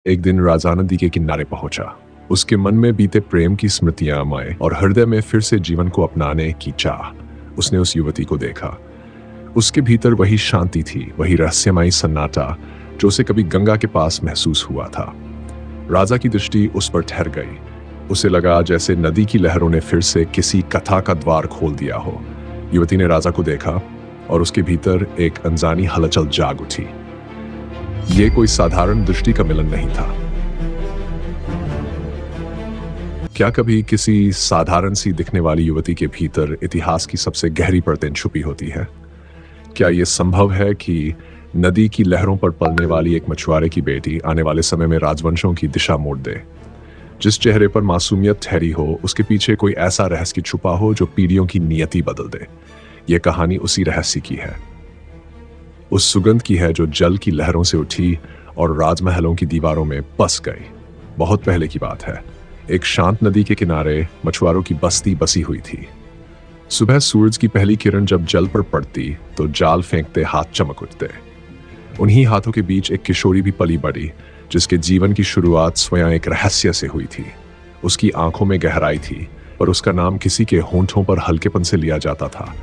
एक दिन राजा नदी के किनारे पहुंचा। उसके मन में बीते प्रेम की स्मृतियां आए और हृदय में फिर से जीवन को अपनाने की चाह। उसने उस युवती को देखा। उसके भीतर वही शांति थी, वही रहस्यमयी सन्नाटा जो उसे कभी गंगा के पास महसूस हुआ था। राजा की दृष्टि उस पर ठहर गई। उसे लगा जैसे नदी की लहरों ने फिर से किसी कथा का द्वार खोल दिया हो। युवती ने राजा को देखा और उसके भीतर एक अनजानी हलचल जाग उठी। ये कोई साधारण दृष्टि का मिलन नहीं था। क्या कभी किसी साधारण सी दिखने वाली युवती के भीतर इतिहास की सबसे गहरी परतें छुपी होती है? क्या यह संभव है कि नदी की लहरों पर पलने वाली एक मछुआरे की बेटी आने वाले समय में राजवंशों की दिशा मोड़ दे? जिस चेहरे पर मासूमियत ठहरी हो, उसके पीछे कोई ऐसा रहस्य छुपा हो जो पीढ़ियों की नियति बदल दे। यह कहानी उसी रहस्य की है, उस सुगंध की है जो जल की लहरों से उठी और राजमहलों की दीवारों में बस गई। बहुत पहले की बात है। एक शांत नदी के किनारे मछुआरों की बस्ती बसी हुई थी। सुबह सूरज की पहली किरण जब जल पर पड़ती तो जाल फेंकते हाथ चमक उठते। उन्हीं हाथों के बीच एक किशोरी भी पली बड़ी, जिसके जीवन की शुरुआत स्वयं एक रहस्य से हुई थी। उसकी आंखों में गहराई थी, पर उसका नाम किसी के होंठों पर हल्केपन से लिया जाता था।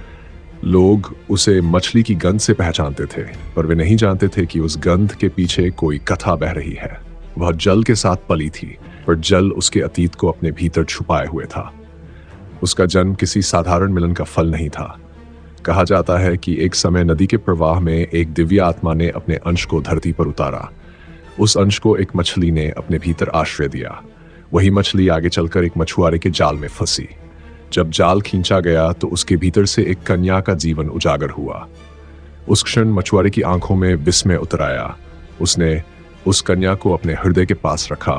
लोग उसे मछली की गंध से पहचानते थे, पर वे नहीं जानते थे कि उस गंध के पीछे कोई कथा बह रही है। वह जल के साथ पली थी, पर जल उसके अतीत को अपने भीतर छुपाए हुए था। उसका जन्म किसी साधारण मिलन का फल नहीं था। कहा जाता है कि एक समय नदी के प्रवाह में एक दिव्य आत्मा ने अपने अंश को धरती पर उतारा। उस अंश को एक मछली ने अपने भीतर आश्रय दिया। वही मछली आगे चलकर एक मछुआरे के जाल में फंसी। जब जाल खींचा गया तो उसके भीतर से एक कन्या का जीवन उजागर हुआ। उस क्षण मछुआरे की आंखों में विस्मय उतर आया। उसने उस कन्या को अपने हृदय के पास रखा,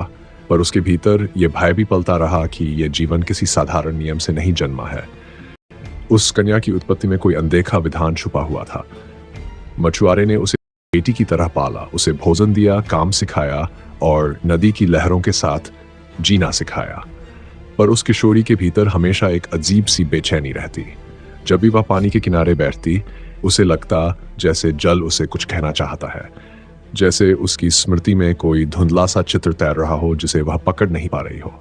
पर उसके भीतर यह भय भी पलता रहा कि यह जीवन किसी साधारण नियम से नहीं जन्मा है। उस कन्या की उत्पत्ति में कोई अनदेखा विधान छुपा हुआ था। मछुआरे ने उसे बेटी की तरह पाला, उसे भोजन दिया, काम सिखाया और नदी की लहरों के साथ जीना सिखाया। पर उस किशोरी के भीतर हमेशा एक अजीब सी बेचैनी रहती। जब भी वह पानी के किनारे बैठती, उसे लगता जैसे जल उसे कुछ कहना चाहता है, जैसे उसकी स्मृति में कोई धुंधला सा चित्र तैर रहा हो जिसे वह पकड़ नहीं पा रही हो।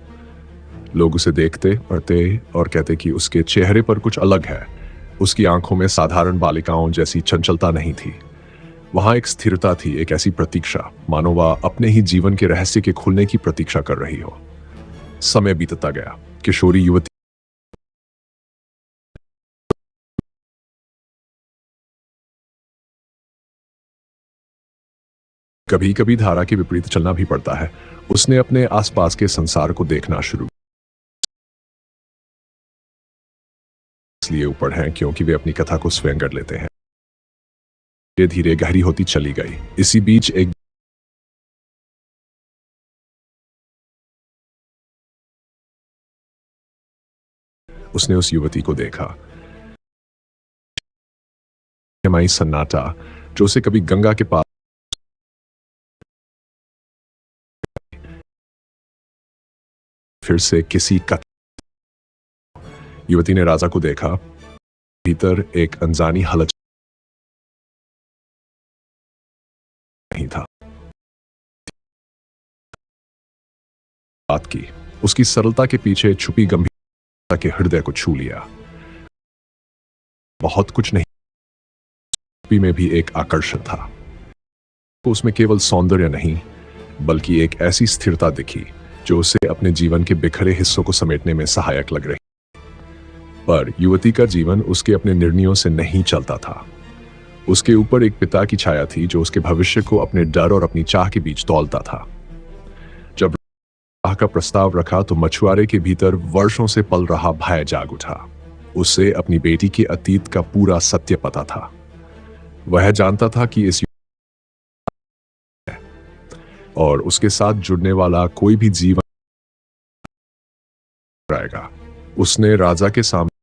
लोग उसे देखते, पढ़ते और कहते कि उसके चेहरे पर कुछ अलग है। उसकी आंखों में साधारण बालिकाओं जैसी चंचलता नहीं थी। वहां एक स्थिरता थी, एक ऐसी प्रतीक्षा, मानो वह अपने ही जीवन के रहस्य के खुलने की प्रतीक्षा कर रही हो। समय बीतता गया। किशोरी युवती कभी कभी धारा के विपरीत चलना भी पड़ता है। उसने अपने आसपास के संसार को देखना शुरू इसलिए ऊपर हैं क्योंकि वे अपनी कथा को स्वयं गढ़ लेते हैं। धीरे धीरे गहरी होती चली गई। इसी बीच एक उसने उस युवती को देखा। माई सन्नाटा जो उसे कभी गंगा के पास फिर से किसी कथा। युवती ने राजा को देखा। भीतर एक अनजानी हलचल नहीं था। बात की। उसकी सरलता के पीछे छुपी गंभीरता के हृदय को छू लिया। बहुत कुछ नहीं, में भी एक आकर्षण था। तो उसमें केवल सौंदर्य नहीं, बल्कि एक ऐसी स्थिरता दिखी जो उसे अपने जीवन के बिखरे हिस्सों को समेटने में सहायक लग रही। पर युवती का जीवन उसके अपने निर्णयों से नहीं चलता था। उसके ऊपर एक पिता की छाया थी जो उसके भविष्य को अपने डर और अपनी चाह के बीच तौलता था। जब राह का प्रस्ताव रखा तो मछुआरे के भीतर वर्षों से पल रहा भय जाग उठा। उसे अपनी बेटी के अतीत का पूरा सत्य पता था। वह जानता था कि इस और उसके साथ जुड़ने वाला कोई भी जीवन आएगा। उसने राजा के सामने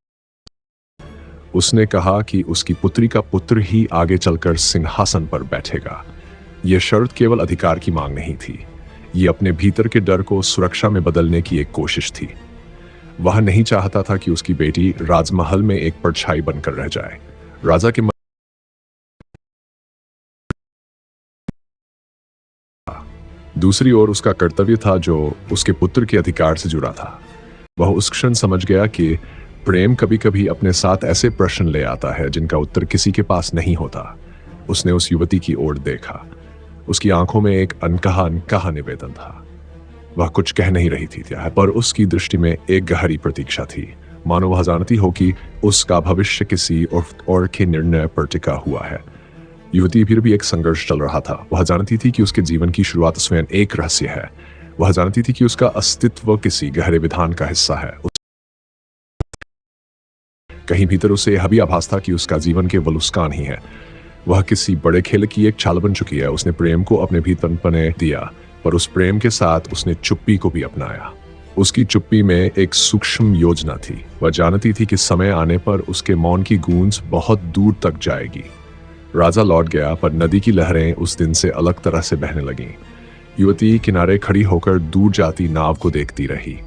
उसने कहा कि उसकी पुत्री का पुत्र ही आगे चलकर सिंहासन पर बैठेगा। यह शर्त केवल अधिकार की मांग नहीं थी, यह अपने भीतर के डर को सुरक्षा में बदलने की एक कोशिश थी। वह नहीं चाहता था कि उसकी बेटी राजमहल में एक परछाई बनकर रह जाए। राजा के दूसरी ओर उसका कर्तव्य था जो उसके पुत्र के अधिकार से जुड़ा था। वह उस क्षण समझ गया कि प्रेम कभी कभी अपने साथ ऐसे प्रश्न ले आता है जिनका उत्तर किसी के पास नहीं होता। उसने उस युवती की ओर देखा। उसकी आंखों में एक अनकहा अनकहा निवेदन था। वह कुछ कह नहीं रही थी, पर उसकी दृष्टि में एक गहरी प्रतीक्षा थी, मानो वह जानती हो कि उसका भविष्य किसी और के निर्णय पर टिका हुआ है। युवती फिर भी एक संघर्ष चल रहा था। वह जानती थी कि उसके जीवन की शुरुआत स्वयं एक रहस्य है। वह जानती थी कि उसका अस्तित्व किसी गहरे विधान का हिस्सा है। कहीं भीतर उसे यह भी आभास था कि उसका जीवन केवल उसका नहीं है। वह किसी बड़े खेल की एक चाल बन चुकी है। उसने प्रेम को अपने भीतर पने दिया, पर उस प्रेम के साथ उसने चुप्पी को भी अपनाया। उसकी चुप्पी में एक सूक्ष्म योजना थी। वह जानती थी कि समय आने पर उसके मौन की गूंज बहुत दूर तक जाएगी। राजा लौट गया, पर नदी की लहरें उस दिन से अलग तरह से बहने लगीं। युवती किनारे खड़ी होकर दूर जाती नाव को देखती रही।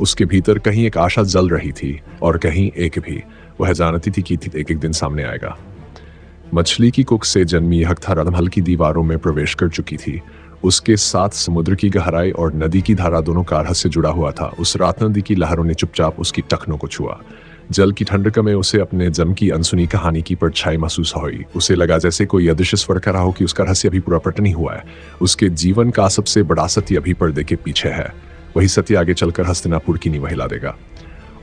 उसके भीतर कहीं एक आशा जल रही थी और कहीं एक भी। वह जानती थी कि एक एक दिन सामने आएगा। मछली की कुख से जन्मी यह हल्की की दीवारों में प्रवेश कर चुकी थी। उसके साथ समुद्र की गहराई और नदी की धारा दोनों का रहस्य जुड़ा हुआ था। उस रात नदी की लहरों ने चुपचाप उसकी टखनों को छुआ। जल की ठंडक में उसे अपने जन्म की अनसुनी कहानी की परछाई महसूस हुई। उसे लगा जैसे कोई अदृश्य स्वर कर रहा हो कि उसका रहस्य अभी पूरा प्रकट नहीं हुआ है। उसके जीवन का सबसे बड़ा सत्य अभी पर्दे के पीछे है। वही सत्य आगे चलकर हस्तिनापुर की नींव हिला देगा।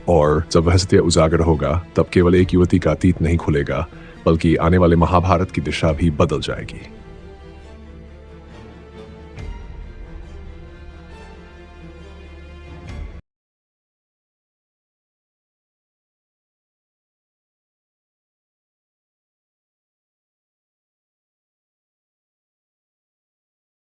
और जब वह सत्य उजागर होगा, तब केवल एक युवती का अतीत नहीं खुलेगा, बल्कि आने वाले महाभारत की दिशा भी बदल जाएगी।